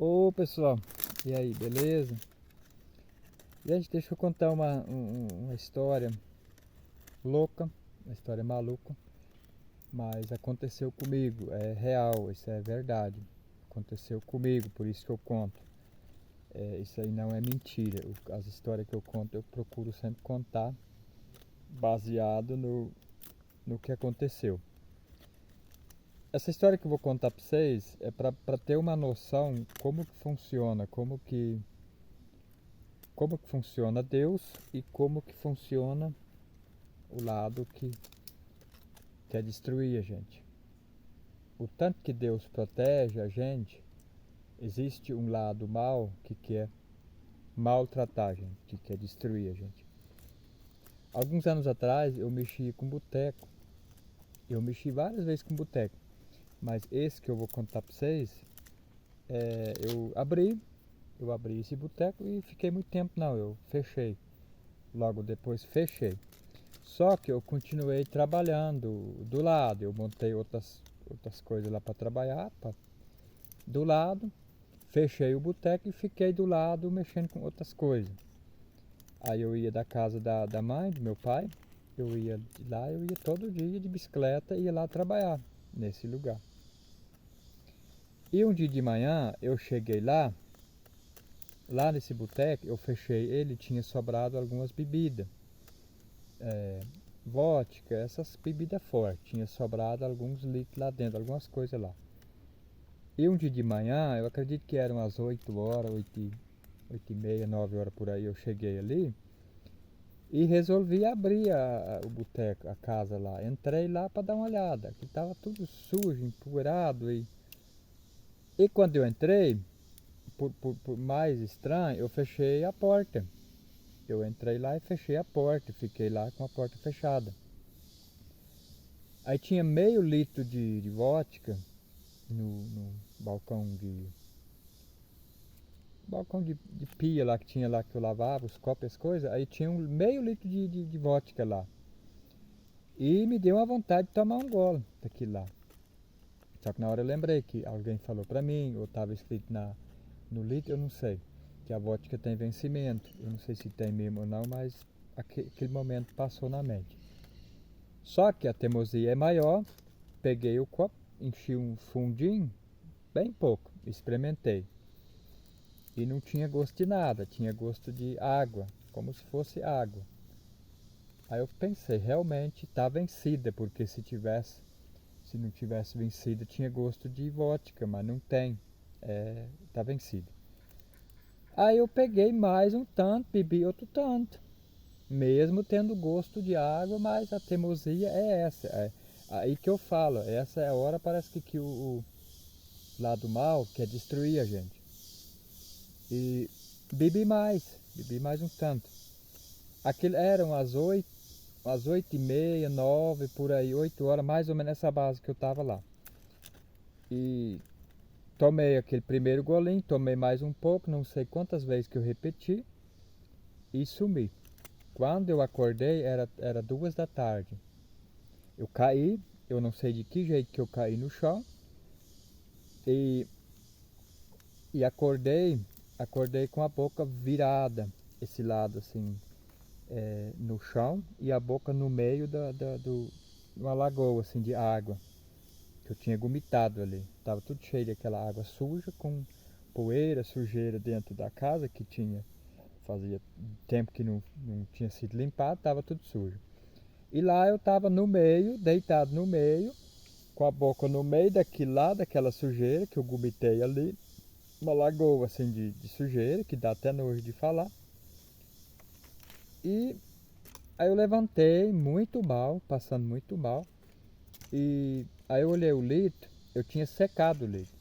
Ô pessoal, e aí, beleza? Gente, deixa eu contar uma história louca, uma história maluca, mas aconteceu comigo, é real, isso é verdade. Aconteceu comigo, por isso que eu conto. Isso aí não é mentira. As histórias que eu conto eu procuro sempre contar baseado no que aconteceu. Essa história que eu vou contar pra vocês é pra ter uma noção como que funciona, como que funciona Deus e como que funciona o lado que quer destruir a gente. O tanto que Deus protege a gente, existe um lado mal que quer maltratar a gente, que quer destruir a gente. Alguns anos atrás eu mexi com boteco. Eu mexi várias vezes com boteco, mas esse que eu vou contar para vocês, eu abri esse boteco e fiquei muito tempo não, eu fechei. Logo depois fechei. Só que eu continuei trabalhando do lado, eu montei outras coisas lá para trabalhar, do lado, fechei o boteco e fiquei do lado mexendo com outras coisas. Aí eu ia da casa da mãe, do meu pai, eu ia de lá, eu ia todo dia de bicicleta e ia lá trabalhar nesse lugar. E um dia de manhã eu cheguei lá nesse boteco, eu fechei ele, tinha sobrado algumas bebidas, vodka, essas bebidas fortes, tinha sobrado alguns litros lá dentro, algumas coisas lá. E um dia de manhã, eu acredito que eram as 8 horas, 8 e meia, 9 horas por aí, eu cheguei ali e resolvi abrir o boteco, a casa lá. Entrei lá para dar uma olhada, que estava tudo sujo, empoeirado. E quando eu entrei, por mais estranho, eu fechei a porta. Eu entrei lá e fechei a porta, fiquei lá com a porta fechada. Aí tinha meio litro de vodka no balcão de pia lá que tinha lá que eu lavava, os copos e as coisas. Aí tinha meio litro de vodka lá. E me deu uma vontade de tomar um gole daquilo lá. Só que na hora eu lembrei que alguém falou pra mim, ou estava escrito no litro, eu não sei, que a vodka tem vencimento. Eu não sei se tem mesmo ou não, mas aquele momento passou na mente. Só que a teimosia é maior, peguei o copo, enchi um fundinho, bem pouco, experimentei. E não tinha gosto de nada, tinha gosto de água, como se fosse água. Aí eu pensei, realmente está vencida, porque se não tivesse vencida, tinha gosto de vodka, mas não tem. Tá vencida. Aí eu peguei mais um tanto, bebi outro tanto. Mesmo tendo gosto de água, mas a teimosia é essa. Aí que eu falo, essa é a hora parece que o lado mal quer destruir a gente. E bebi mais um tanto. Aquilo eram às 8 e meia, 9, por aí, 8 horas, mais ou menos nessa base que eu tava lá. E tomei aquele primeiro golinho, tomei mais um pouco, não sei quantas vezes que eu repeti e sumi. Quando eu acordei era 2 da tarde. Eu caí, eu não sei de que jeito que eu caí no chão e, e acordei com a boca virada, esse lado assim, no chão e a boca no meio uma lagoa assim de água que eu tinha vomitado ali. Tava tudo cheio daquela água suja com poeira, sujeira dentro da casa que fazia tempo que não tinha sido limpado, tava tudo sujo. E lá eu tava no meio, deitado no meio, com a boca no meio daquilo lá, daquela sujeira que eu vomitei ali, uma lagoa assim de sujeira, que dá até nojo de falar. E aí eu levantei muito mal, passando muito mal. E aí eu olhei o litro, eu tinha secado o litro.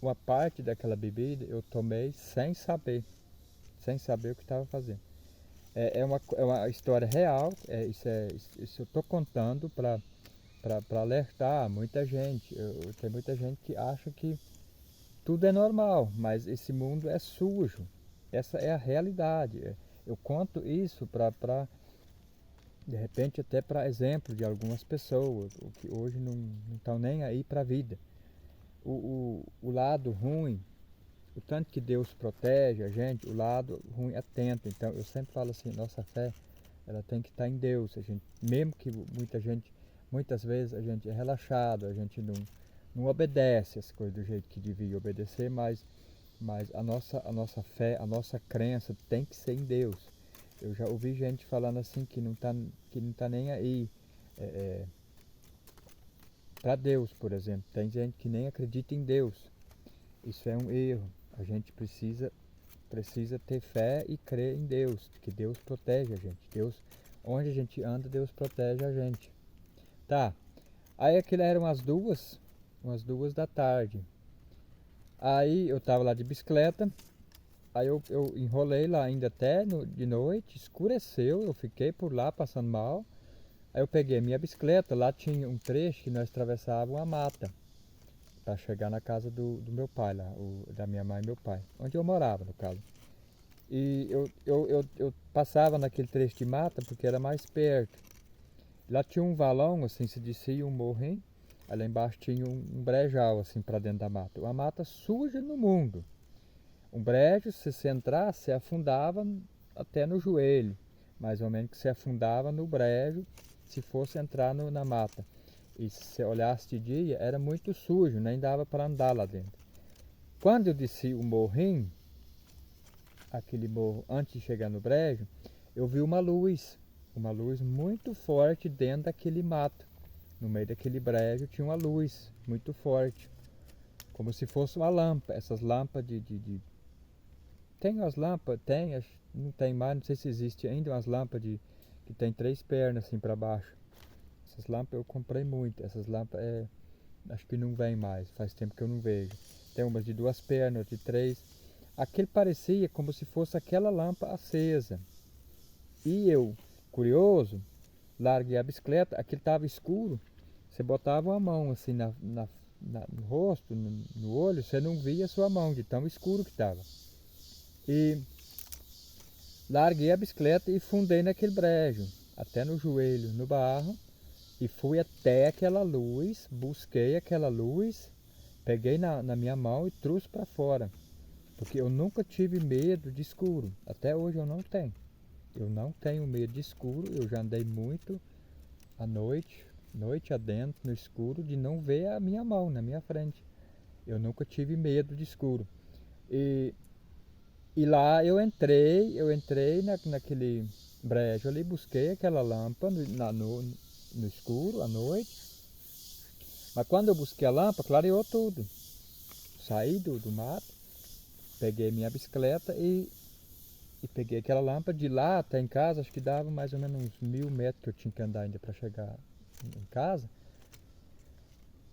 Uma parte daquela bebida eu tomei sem saber o que estava fazendo. É uma história real, isso eu estou contando para alertar muita gente. Tem muita gente que acha que tudo é normal, mas esse mundo é sujo. Essa é a realidade. Eu conto isso para de repente até para exemplo de algumas pessoas que hoje não estão nem aí para a vida. O lado ruim, o tanto que Deus protege a gente, o lado ruim atenta. Então eu sempre falo assim, nossa fé, ela tem que estar em Deus. A gente, mesmo que muitas vezes a gente é relaxado, a gente não obedece as coisas do jeito que devia obedecer, mas a nossa fé, a nossa crença tem que ser em Deus. Eu já ouvi gente falando assim que não tá nem aí para Deus, por exemplo. Tem gente que nem acredita em Deus. Isso é um erro. A gente precisa ter fé e crer em Deus, que Deus protege a gente. Deus, onde a gente anda, Deus protege a gente. Tá. Aí aquilo eram umas duas da tarde. Aí eu tava lá de bicicleta. Aí eu enrolei lá ainda até de noite, escureceu, eu fiquei por lá passando mal. Aí eu peguei minha bicicleta, lá tinha um trecho que nós atravessávamos uma mata para chegar na casa do meu pai lá, da minha mãe e meu pai, onde eu morava no caso. E eu passava naquele trecho de mata porque era mais perto. Lá tinha um valão, assim, se descia um morrinho, aí lá embaixo tinha um brejal, assim, para dentro da mata. Uma mata suja no mundo. Um brejo, se você entrasse, você afundava até no joelho, mais ou menos que você afundava no brejo se fosse entrar na mata. E se você olhasse de dia, era muito sujo, nem dava para andar lá dentro. Quando eu desci o morrinho, aquele morro antes de chegar no brejo, eu vi uma luz muito forte dentro daquele mato. No meio daquele brejo tinha uma luz muito forte, como se fosse uma lâmpada, essas lâmpadas tem umas lâmpadas, não tem mais, não sei se existe ainda umas lâmpadas que tem três pernas assim para baixo. Essas lâmpadas eu comprei muito, essas lâmpadas acho que não vem mais, faz tempo que eu não vejo. Tem umas de duas pernas, de três. Aquele parecia como se fosse aquela lâmpada acesa. E eu, curioso, larguei a bicicleta, aquilo estava escuro. Você botava uma mão assim no rosto, no olho, você não via a sua mão de tão escuro que estava. E larguei a bicicleta e fundei naquele brejo, até no joelho, no barro, e fui até aquela luz, busquei aquela luz, peguei na minha mão e trouxe para fora. Porque eu nunca tive medo de escuro, até hoje eu não tenho. Eu não tenho medo de escuro, eu já andei muito à noite, noite adentro, no escuro, de não ver a minha mão na minha frente. Eu nunca tive medo de escuro. E E lá eu entrei naquele brejo ali, busquei aquela lâmpada no escuro, à noite. Mas quando eu busquei a lâmpada, clareou tudo. Saí do mato, peguei minha bicicleta e peguei aquela lâmpada. De lá até em casa, acho que dava mais ou menos uns 1000 metros que eu tinha que andar ainda para chegar em casa.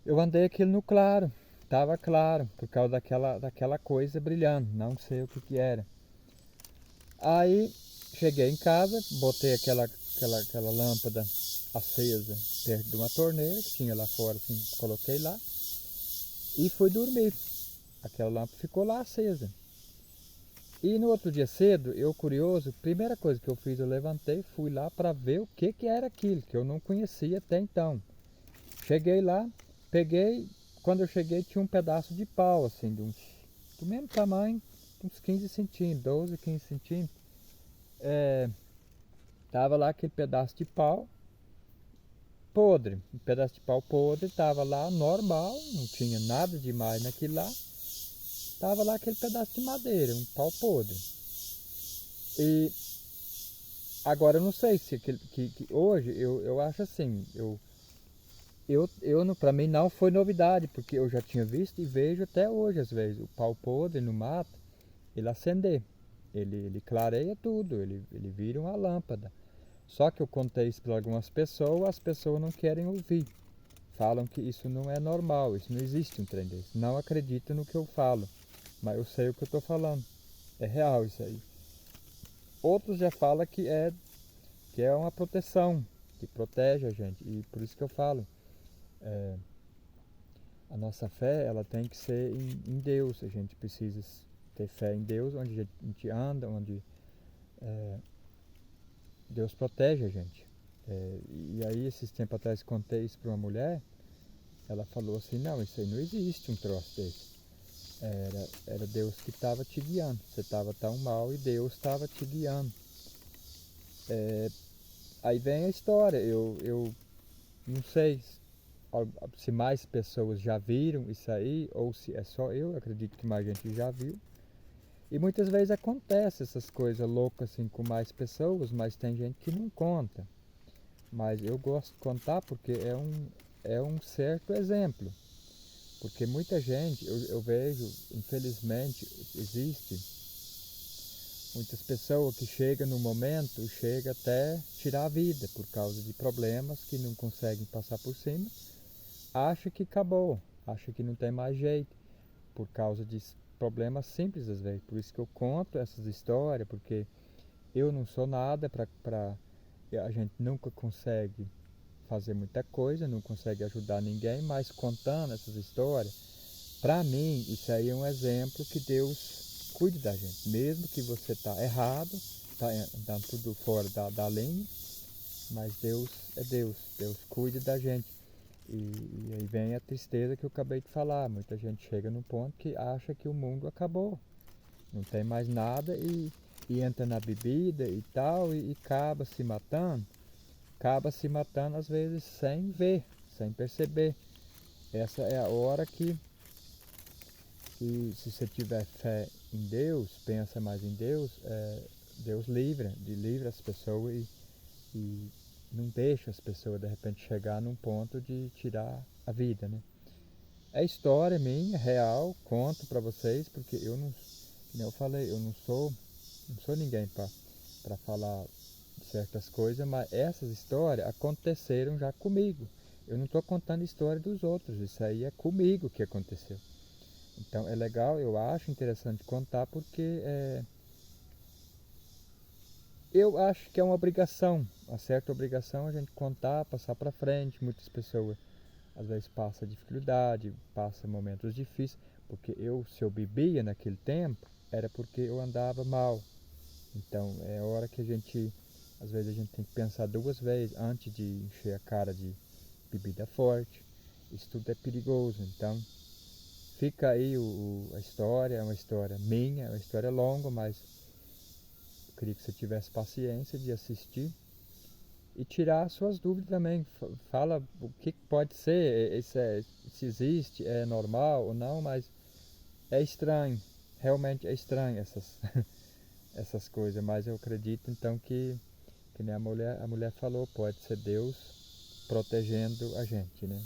Eu andei aquilo no claro, tava claro, por causa daquela coisa brilhando, não sei o que era. Aí cheguei em casa, botei aquela lâmpada acesa perto de uma torneira que tinha lá fora, assim, coloquei lá e fui dormir. Aquela lâmpada ficou lá acesa. E no outro dia cedo, eu curioso, primeira coisa que eu fiz, eu levantei, fui lá para ver o que era aquilo, que eu não conhecia até então. Cheguei lá, peguei, quando eu cheguei tinha um pedaço de pau, assim, do mesmo tamanho, uns 15 centímetros, 12, 15 centímetros. Tava lá aquele pedaço de pau podre, um pedaço de pau podre, tava lá normal, não tinha nada demais naquilo lá. Tava lá aquele pedaço de madeira, um pau podre. E agora eu não sei se que hoje eu acho assim, para mim não foi novidade, porque eu já tinha visto e vejo até hoje às vezes o pau podre no mato, ele acender, ele clareia tudo, ele vira uma lâmpada. Só que eu contei isso para algumas pessoas, as pessoas não querem ouvir. Falam que isso não é normal, isso não existe um trem desse. Não acreditam no que eu falo, mas eu sei o que eu estou falando. É real isso aí. Outros já falam que é uma proteção, que protege a gente. E por isso que eu falo, a nossa fé ela tem que ser em Deus. A gente precisa ter fé em Deus, onde a gente anda, onde Deus protege a gente. E aí, esses tempos atrás, contei isso para uma mulher. Ela falou assim, não, isso aí não existe um troço desse. Era Deus que estava te guiando. Você estava tão mal e Deus estava te guiando. Aí vem a história. Eu não sei se mais pessoas já viram isso aí ou se é só eu. Acredito que mais gente já viu. E muitas vezes acontece essas coisas loucas assim com mais pessoas, mas tem gente que não conta. Mas eu gosto de contar porque é um certo exemplo. Porque muita gente, eu vejo, infelizmente, existe muitas pessoas que chegam no momento, chega até tirar a vida por causa de problemas que não conseguem passar por cima, acha que acabou, acha que não tem mais jeito, por causa de problemas simples às vezes. Por isso que eu conto essas histórias, porque eu não sou nada para a gente nunca consegue fazer muita coisa, não consegue ajudar ninguém, mas contando essas histórias, para mim isso aí é um exemplo que Deus cuide da gente, mesmo que você está errado, está andando tudo fora da linha, mas Deus é Deus, Deus cuide da gente. E aí vem a tristeza que eu acabei de falar, muita gente chega num ponto que acha que o mundo acabou, não tem mais nada e entra na bebida e tal e acaba se matando às vezes sem ver, sem perceber. Essa é a hora que se você tiver fé em Deus, pensa mais em Deus, Deus livra as pessoas e não deixa as pessoas de repente chegar num ponto de tirar a vida, né? É história minha, real, conto para vocês, porque eu não, como eu falei, eu não sou ninguém para falar certas coisas, mas essas histórias aconteceram já comigo. Eu não estou contando a história dos outros, isso aí é comigo que aconteceu. Então é legal, eu acho interessante contar porque eu acho que é uma certa obrigação a gente contar, passar para frente. Muitas pessoas às vezes passam dificuldade, passam momentos difíceis, porque se eu bebia naquele tempo, era porque eu andava mal. Então é hora que às vezes a gente tem que pensar duas vezes antes de encher a cara de bebida forte. Isso tudo é perigoso. Então fica aí a história, é uma história minha, é uma história longa, mas eu queria que você tivesse paciência de assistir e tirar suas dúvidas também. Fala o que pode ser, se existe, é normal ou não, mas é estranho. Realmente é estranho essas coisas, mas eu acredito então que nem a mulher falou, pode ser Deus protegendo a gente, né?